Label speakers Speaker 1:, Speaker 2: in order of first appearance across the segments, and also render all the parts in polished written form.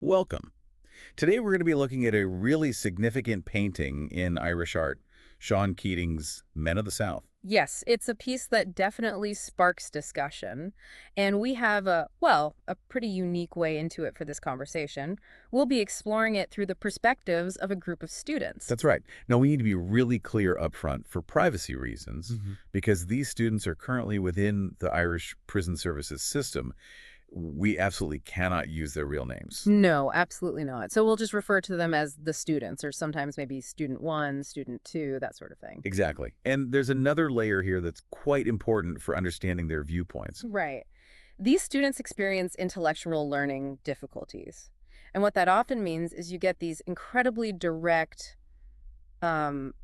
Speaker 1: Welcome. Today we're going to be looking at a really significant painting in Irish art, Sean Keating's Men of the South.
Speaker 2: Yes, it's a piece that definitely sparks discussion. And we have a pretty unique way into it for this conversation. We'll be exploring it through the perspectives of a group of students.
Speaker 1: That's right. Now we need to be really clear up front for privacy reasons,
Speaker 2: hmm
Speaker 1: because these students are currently within the Irish Prison Services system. We absolutely cannot use their real names.
Speaker 2: No, absolutely not. So we'll just refer to them as the students, or sometimes maybe student one, student two, that sort of thing.
Speaker 1: Exactly. And there's another layer here that's quite important for understanding their viewpoints.
Speaker 2: Right. These students experience intellectual learning difficulties. And what that often means is you get these incredibly direct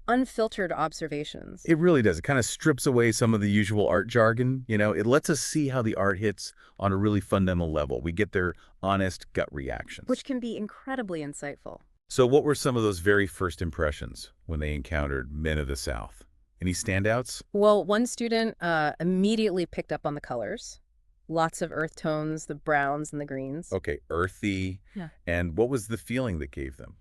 Speaker 2: unfiltered observations.
Speaker 1: It really does. It kind of strips away some of the usual art jargon. It lets us see how the art hits on a really fundamental level. We get their honest gut reactions.
Speaker 2: Which can be incredibly insightful.
Speaker 1: So what were some of those very first impressions when they encountered Men of the South? Any standouts?
Speaker 2: Well, one student immediately picked up on the colors. Lots of earth tones, the browns and the greens.
Speaker 1: Okay, earthy.
Speaker 2: Yeah.
Speaker 1: And what was the feeling that gave them?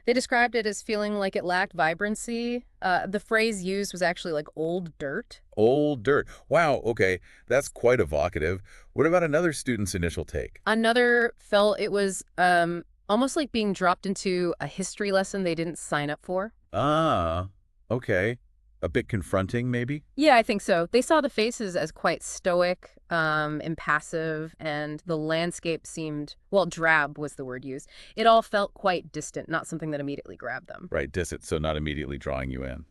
Speaker 2: They described it as feeling like it lacked vibrancy. The phrase used was actually like old dirt.
Speaker 1: Old dirt. Wow, okay. That's quite evocative. What about another student's initial take?
Speaker 2: Another felt it was almost like being dropped into a history lesson they didn't sign up for.
Speaker 1: Ah, okay. A bit confronting, maybe?
Speaker 2: Yeah, I think so. They saw the faces as quite stoic, impassive, and the landscape seemed, well, drab was the word used. It all felt quite distant, not something that immediately grabbed them.
Speaker 1: Right, distant, so not immediately drawing you in.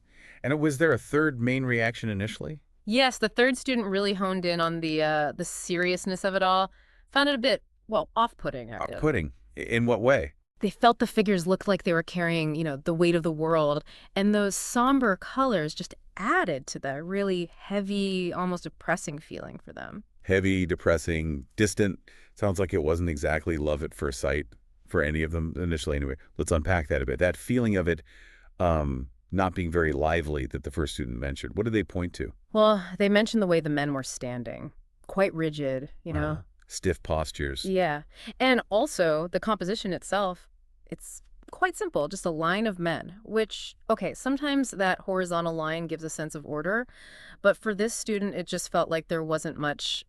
Speaker 1: And was there a third main reaction initially?
Speaker 2: Yes, the third student really honed in on the seriousness of it all. Found it a bit, well, off-putting, actually.
Speaker 1: Off-putting. In what way?
Speaker 2: They felt the figures looked like they were carrying, the weight of the world, and those somber colors just added to the really heavy, almost depressing feeling for them.
Speaker 1: Heavy, depressing, distant. Sounds like it wasn't exactly love at first sight for any of them initially anyway. Let's unpack that a bit. That feeling of it not being very lively that the first student mentioned. What did they point to?
Speaker 2: Well, they mentioned the way the men were standing, quite rigid,
Speaker 1: Stiff postures.
Speaker 2: Yeah. And also the composition itself, it's quite simple, just a line of men, which, okay, sometimes that horizontal line gives a sense of order, but for this student, it just felt like there wasn't much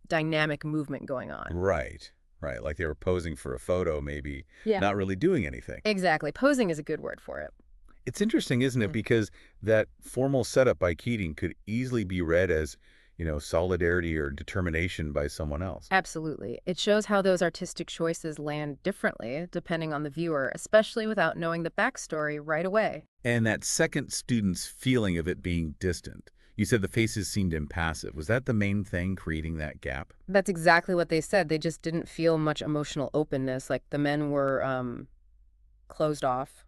Speaker 2: dynamic movement going on.
Speaker 1: Right, right. Like they were posing for a photo, maybe
Speaker 2: Yeah.
Speaker 1: not really doing anything.
Speaker 2: Exactly. Posing is a good word for it.
Speaker 1: It's interesting, isn't it?
Speaker 2: Mm.
Speaker 1: Because that formal setup by Keating could easily be read as, solidarity or determination by someone else.
Speaker 2: Absolutely. It shows how those artistic choices land differently depending on the viewer, especially without knowing the backstory right away.
Speaker 1: And that second student's feeling of it being distant. You said the faces seemed impassive. Was that the main thing creating that gap?
Speaker 2: That's exactly what they said. They just didn't feel much emotional openness. Like the men were closed off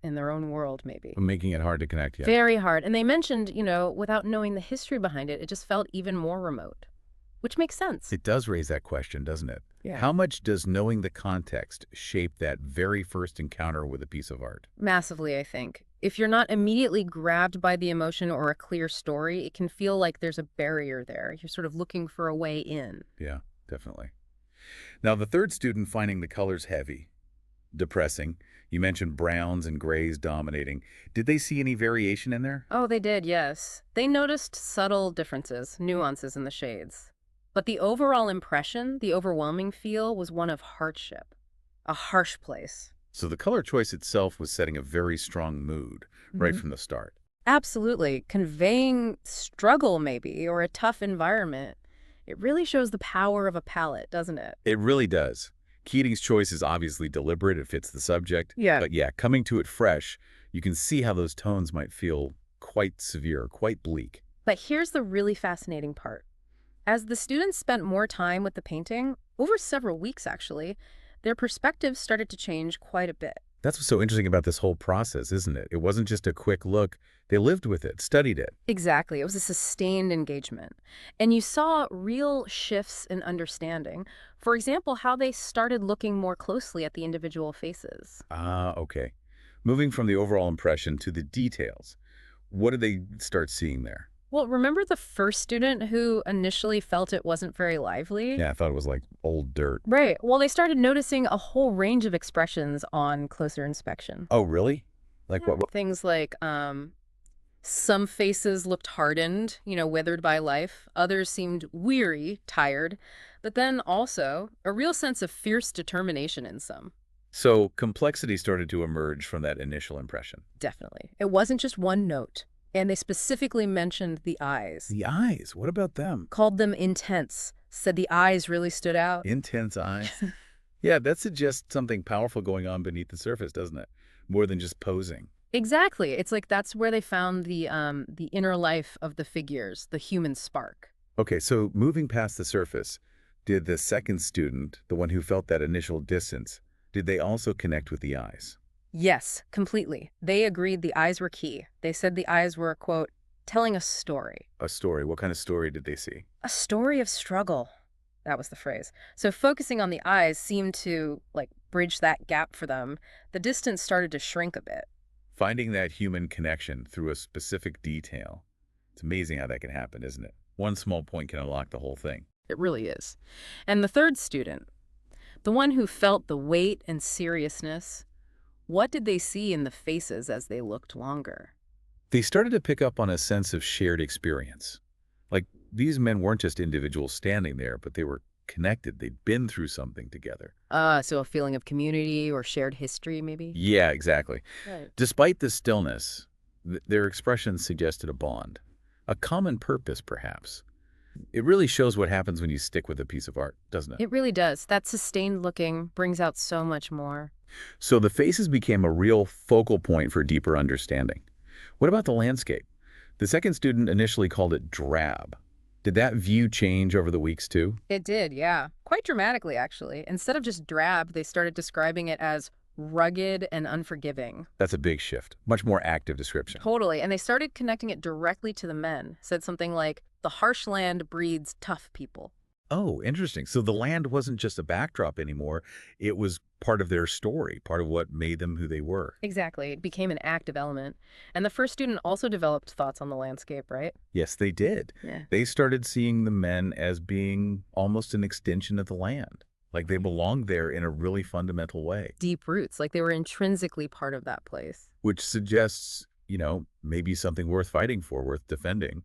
Speaker 2: in their own world, maybe.
Speaker 1: Making it hard to connect, yeah.
Speaker 2: Very hard. And they mentioned, without knowing the history behind it, it just felt even more remote, which makes sense.
Speaker 1: It does raise that question, doesn't it?
Speaker 2: Yeah.
Speaker 1: How much does knowing the context shape that very first encounter with a piece of art?
Speaker 2: Massively, I think. If you're not immediately grabbed by the emotion or a clear story, it can feel like there's a barrier there. You're sort of looking for a way in.
Speaker 1: Yeah, definitely. Now, the third student finding the colors heavy, depressing. You mentioned browns and grays dominating. Did they see any variation in there?
Speaker 2: Oh, they did, yes. They noticed subtle differences, nuances in the shades. But the overall impression, the overwhelming feel, was one of hardship. A harsh place.
Speaker 1: So the color choice itself was setting a very strong mood right from the start.
Speaker 2: Absolutely. Conveying struggle, maybe, or a tough environment. It really shows the power of a palette, doesn't it?
Speaker 1: It really does. Keating's choice is obviously deliberate. It fits the subject.
Speaker 2: Yeah.
Speaker 1: But yeah, coming to it fresh, you can see how those tones might feel quite severe, quite bleak.
Speaker 2: But here's the really fascinating part. As the students spent more time with the painting, over several weeks actually, their perspectives started to change quite a bit.
Speaker 1: That's what's so interesting about this whole process, isn't it? It wasn't just a quick look. They lived with it, studied it.
Speaker 2: Exactly. It was a sustained engagement. And you saw real shifts in understanding. For example, how they started looking more closely at the individual faces.
Speaker 1: Ah, okay. Moving from the overall impression to the details, what did they start seeing there?
Speaker 2: Well, remember the first student who initially felt it wasn't very lively?
Speaker 1: Yeah, I thought it was like old dirt.
Speaker 2: Right. Well, they started noticing a whole range of expressions on closer inspection.
Speaker 1: Oh, really? Like
Speaker 2: Yeah.
Speaker 1: what?
Speaker 2: Things like some faces looked hardened, withered by life. Others seemed weary, tired. But then also a real sense of fierce determination in some.
Speaker 1: So complexity started to emerge from that initial impression.
Speaker 2: Definitely. It wasn't just one note. And they specifically mentioned the eyes.
Speaker 1: The eyes, what about them?
Speaker 2: Called them intense. Said the eyes really stood out.
Speaker 1: Intense eyes. Yeah, that suggests something powerful going on beneath the surface, doesn't it? More than just posing.
Speaker 2: Exactly. It's like that's where they found the inner life of the figures, the human spark.
Speaker 1: Okay, so moving past the surface, did the second student, the one who felt that initial distance, did they also connect with the eyes?
Speaker 2: Yes, completely. They agreed the eyes were key. They said the eyes were, quote, telling a story.
Speaker 1: A story. What kind of story did they see?
Speaker 2: A story of struggle. That was the phrase. So focusing on the eyes seemed to, like, bridge that gap for them. The distance started to shrink a bit.
Speaker 1: Finding that human connection through a specific detail. It's amazing how that can happen, isn't it? One small point can unlock the whole thing.
Speaker 2: It really is. And the third student, the one who felt the weight and seriousness, what did they see in the faces as they looked longer?
Speaker 1: They started to pick up on a sense of shared experience. Like, these men weren't just individuals standing there, but they were connected. They'd been through something together.
Speaker 2: So a feeling of community or shared history, maybe?
Speaker 1: Yeah, exactly.
Speaker 2: Right.
Speaker 1: Despite the stillness, their expressions suggested a bond, a common purpose, perhaps. It really shows what happens when you stick with a piece of art, doesn't it?
Speaker 2: It really does. That sustained looking brings out so much more.
Speaker 1: So the faces became a real focal point for deeper understanding. What about the landscape? The second student initially called it drab. Did that view change over the weeks too?
Speaker 2: It did, yeah. Quite dramatically, actually. Instead of just drab, they started describing it as rugged and unforgiving.
Speaker 1: That's a big shift. Much more active description.
Speaker 2: Totally. And they started connecting it directly to the men. Said something like, the harsh land breeds tough people.
Speaker 1: Oh, interesting. So the land wasn't just a backdrop anymore. It was part of their story, part of what made them who they were.
Speaker 2: Exactly. It became an active element. And the first student also developed thoughts on the landscape, right?
Speaker 1: Yes, they did.
Speaker 2: Yeah.
Speaker 1: They started seeing the men as being almost an extension of the land, like they belonged there in a really fundamental way,
Speaker 2: Deep roots, like they were intrinsically part of that place.
Speaker 1: which suggests, maybe something worth fighting for, worth defending.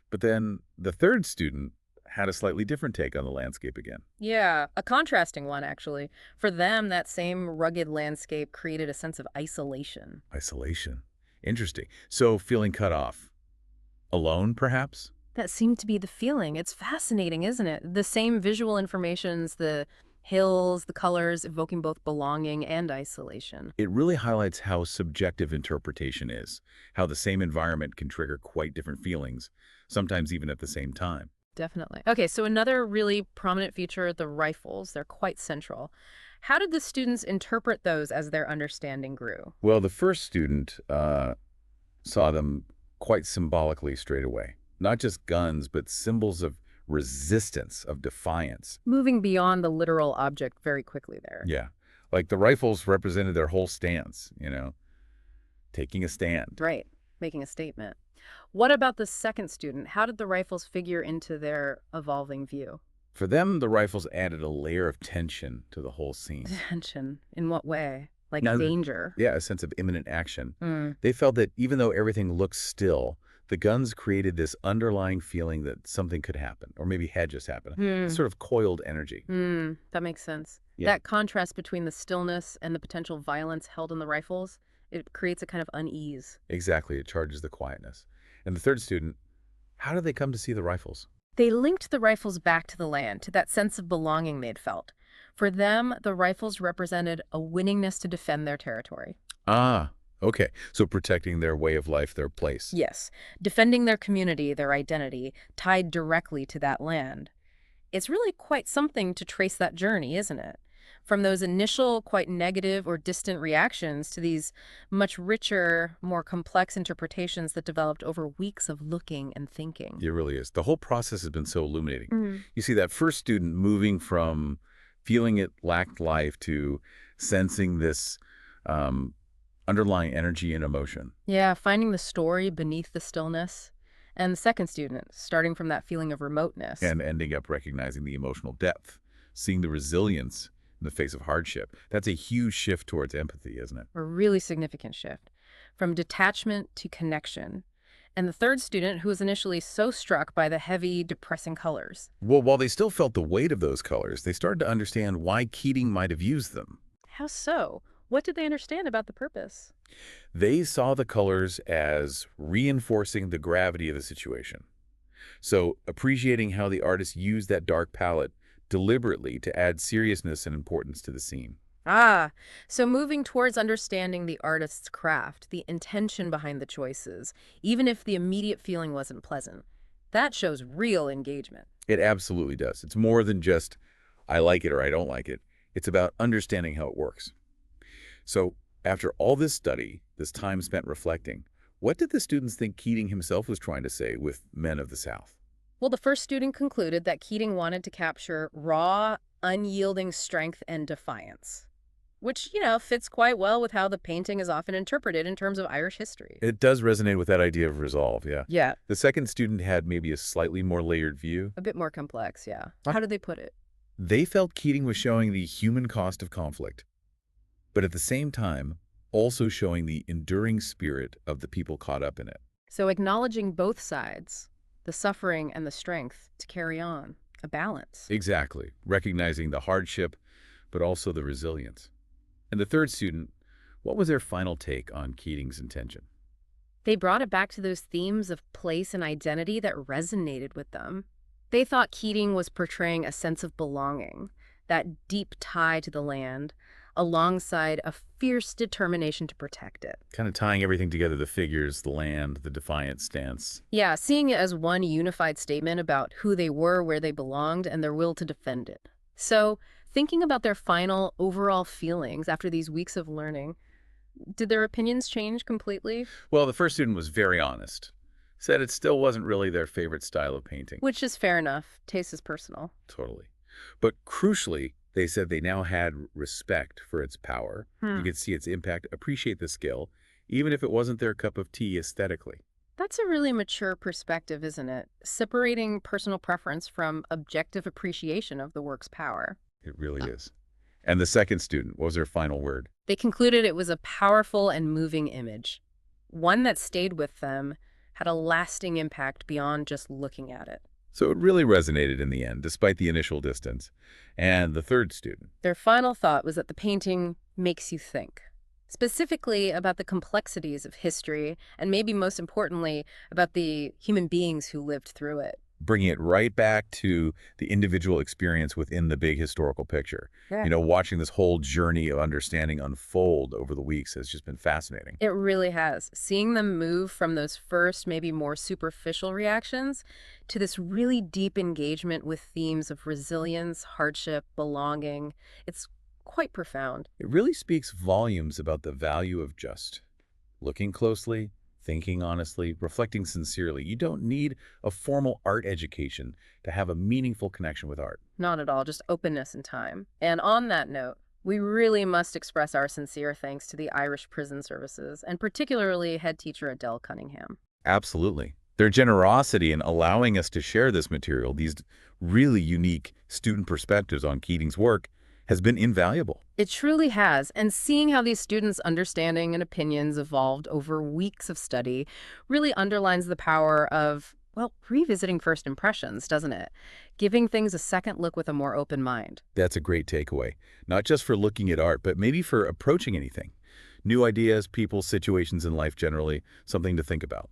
Speaker 1: But then the third student had a slightly different take on the landscape again.
Speaker 2: Yeah, a contrasting one, actually. For them, that same rugged landscape created a sense of isolation.
Speaker 1: Isolation. Interesting. So feeling cut off. Alone, perhaps?
Speaker 2: That seemed to be the feeling. It's fascinating, isn't it? The same visual informations, the hills, the colors, evoking both belonging and isolation.
Speaker 1: It really highlights how subjective interpretation is, how the same environment can trigger quite different feelings, sometimes even at the same time.
Speaker 2: Definitely. Okay, so another really prominent feature, the rifles. They're quite central. How did the students interpret those as their understanding grew?
Speaker 1: Well, the first student saw them quite symbolically straight away. Not just guns, but symbols of resistance, of defiance.
Speaker 2: Moving beyond the literal object very quickly there.
Speaker 1: Yeah. Like the rifles represented their whole stance, taking a stand.
Speaker 2: Right, making a statement. What about the second student? How did the rifles figure into their evolving view?
Speaker 1: For them, the rifles added a layer of tension to the whole scene.
Speaker 2: Tension. In what way? Like
Speaker 1: Now,
Speaker 2: danger.
Speaker 1: Yeah, a sense of imminent action.
Speaker 2: Mm,
Speaker 1: They felt that even though everything looked still, the guns created this underlying feeling that something could happen, or maybe had just happened.
Speaker 2: Hmm.
Speaker 1: Sort of coiled energy.
Speaker 2: That makes sense.
Speaker 1: Yeah.
Speaker 2: That contrast between the stillness and the potential violence held in the rifles, it creates a kind of unease.
Speaker 1: Exactly, it charges the quietness. And the third student, how did they come to see the rifles?
Speaker 2: They linked the rifles back to the land, to that sense of belonging they'd felt. For them, the rifles represented a willingness to defend their territory.
Speaker 1: Ah, okay. So protecting their way of life, their place.
Speaker 2: Yes, defending their community, their identity, tied directly to that land. It's really quite something to trace that journey, isn't it? From those initial, quite negative or distant reactions to these much richer, more complex interpretations that developed over weeks of looking and thinking.
Speaker 1: It really is. The whole process has been so illuminating.
Speaker 2: Mm.
Speaker 1: You see that first student moving from feeling it lacked life to sensing this underlying energy and emotion.
Speaker 2: Yeah, finding the story beneath the stillness. And the second student, starting from that feeling of remoteness.
Speaker 1: and ending up recognizing the emotional depth, seeing the resilience in the face of hardship. That's a huge shift towards empathy, isn't it?
Speaker 2: A really significant shift from detachment to connection. And the third student, who was initially so struck by the heavy, depressing colors.
Speaker 1: Well, while they still felt the weight of those colors, they started to understand why Keating might have used them.
Speaker 2: How so? What did they understand about the purpose?
Speaker 1: They saw the colors as reinforcing the gravity of the situation. So, appreciating how the artist used that dark palette deliberately to add seriousness and importance to the scene.
Speaker 2: Ah, so moving towards understanding the artist's craft, the intention behind the choices, even if the immediate feeling wasn't pleasant. That shows real engagement.
Speaker 1: It absolutely does. It's more than just, I like it or I don't like it. It's about understanding how it works. So, after all this study, this time spent reflecting, what did the students think Keating himself was trying to say with Men of the South?
Speaker 2: Well, the first student concluded that Keating wanted to capture raw, unyielding strength and defiance, which, fits quite well with how the painting is often interpreted in terms of Irish history.
Speaker 1: It does resonate with that idea of resolve, yeah.
Speaker 2: Yeah,
Speaker 1: The second student had maybe a slightly more layered view.
Speaker 2: a bit more complex, yeah.
Speaker 1: Huh?
Speaker 2: How did they put it?
Speaker 1: They felt Keating was showing the human cost of conflict, but at the same time, also showing the enduring spirit of the people caught up in it.
Speaker 2: So acknowledging both sides, the suffering and the strength to carry on, a balance.
Speaker 1: Exactly, recognizing the hardship, but also the resilience. And the third student, what was their final take on Keating's intention?
Speaker 2: They brought it back to those themes of place and identity that resonated with them. They thought Keating was portraying a sense of belonging, that deep tie to the land, alongside a fierce determination to protect it.
Speaker 1: Kind of tying everything together, the figures, the land, the defiant stance.
Speaker 2: Yeah, seeing it as one unified statement about who they were, where they belonged, and their will to defend it. So, thinking about their final overall feelings after these weeks of learning, did their opinions change completely?
Speaker 1: Well, the first student was very honest. Said it still wasn't really their favorite style of painting.
Speaker 2: Which is fair enough. Taste is personal.
Speaker 1: Totally. But crucially, they said they now had respect for its power. You could see its impact, appreciate the skill, even if it wasn't their cup of tea aesthetically.
Speaker 2: That's a really mature perspective, isn't it? Separating personal preference from objective appreciation of the work's power.
Speaker 1: It really is. And the second student, what was their final word?
Speaker 2: They concluded it was a powerful and moving image, one that stayed with them, had a lasting impact beyond just looking at it.
Speaker 1: So it really resonated in the end, despite the initial distance. And the third student.
Speaker 2: Their final thought was that the painting makes you think, specifically about the complexities of history, and maybe most importantly, about the human beings who lived through it.
Speaker 1: Bringing it right back to the individual experience within the big historical picture.
Speaker 2: Yeah.
Speaker 1: Watching this whole journey of understanding unfold over the weeks has just been fascinating.
Speaker 2: It really has. Seeing them move from those first, maybe more superficial reactions to this really deep engagement with themes of resilience, hardship, belonging, it's quite profound.
Speaker 1: It really speaks volumes about the value of just looking closely, thinking honestly, reflecting sincerely. You don't need a formal art education to have a meaningful connection with art.
Speaker 2: Not at all, just openness and time. And on that note, we really must express our sincere thanks to the Irish Prison Services, and particularly head teacher Adele Cunningham.
Speaker 1: Absolutely. Their generosity in allowing us to share this material, these really unique student perspectives on Keating's work, has been invaluable.
Speaker 2: It truly has, and seeing how these students' understanding and opinions evolved over weeks of study really underlines the power of, well, revisiting first impressions, doesn't it? Giving things a second look with a more open mind.
Speaker 1: That's a great takeaway, not just for looking at art, but maybe for approaching anything. New ideas, people, situations in life generally, something to think about.